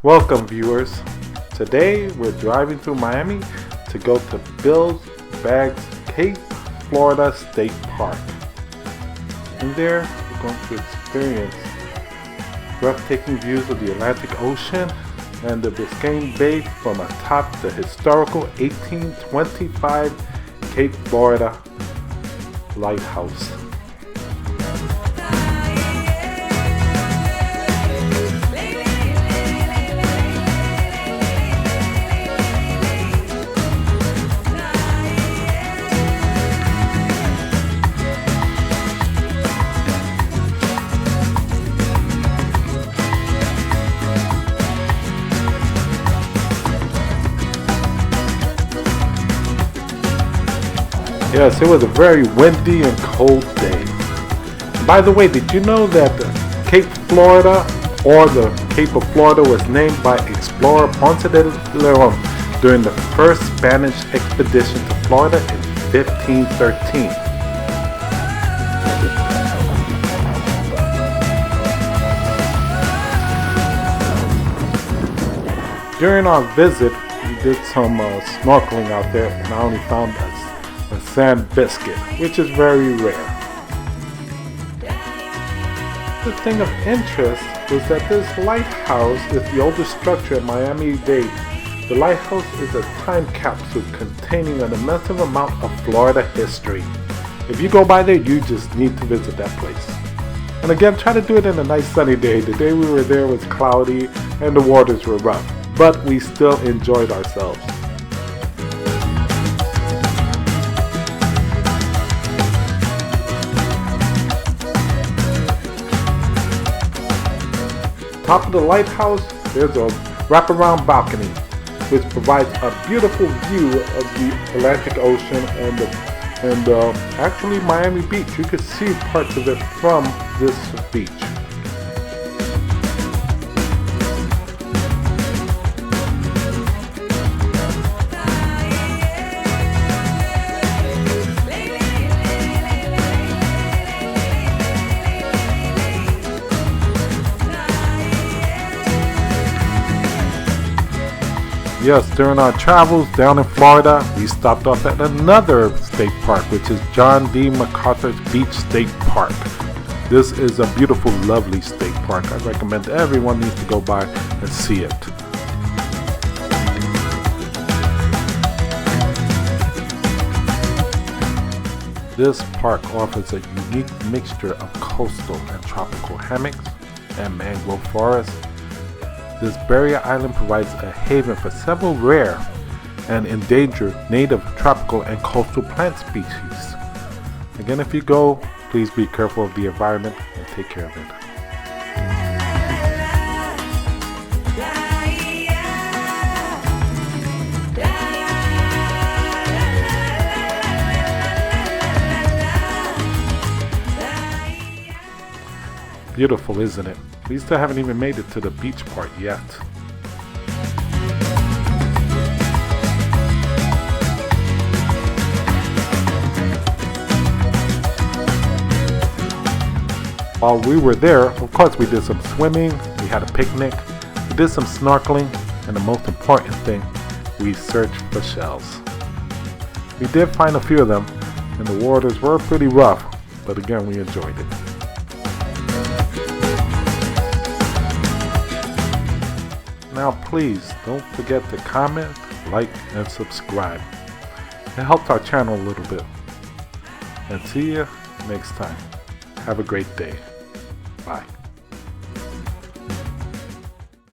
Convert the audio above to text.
Welcome viewers. Today we're driving through Miami to go to Bill's Bags Cape Florida State Park. And there we're going to experience breathtaking views of the Atlantic Ocean and the Biscayne Bay from atop the historical 1825 Cape Florida Lighthouse. Yes, it was a very windy and cold day. By the way, did you know that Cape Florida, or the Cape of Florida, was named by explorer Ponce de Leon during the first Spanish expedition to Florida in 1513? During our visit, we did some snorkeling out there, and I only found a sand biscuit, which is very rare. The thing of interest was that this lighthouse is the oldest structure at Miami-Dade. The lighthouse is a time capsule containing an immense amount of Florida history. If you go by there, you just need to visit that place. And again, try to do it in a nice sunny day. The day we were there was cloudy and the waters were rough, but we still enjoyed ourselves. Top of the lighthouse, there's a wraparound balcony which provides a beautiful view of the Atlantic Ocean and actually Miami Beach. You could see parts of it from this beach. Yes, during our travels down in Florida, we stopped off at another state park, which is John D. MacArthur's Beach State Park. This is a beautiful, lovely state park. I recommend everyone needs to go by and see it. This park offers a unique mixture of coastal and tropical hammocks and mangrove forests. This barrier island provides a haven for several rare and endangered native tropical and coastal plant species. Again, if you go, please be careful of the environment and take care of it. Beautiful, isn't it? We still haven't even made it to the beach part yet. While we were there, of course we did some swimming, we had a picnic, we did some snorkeling, and the most important thing, we searched for shells. We did find a few of them, and the waters were pretty rough, but again we enjoyed it. Now please don't forget to comment, like, and subscribe. It helps our channel a little bit. And see you next time. Have a great day. Bye.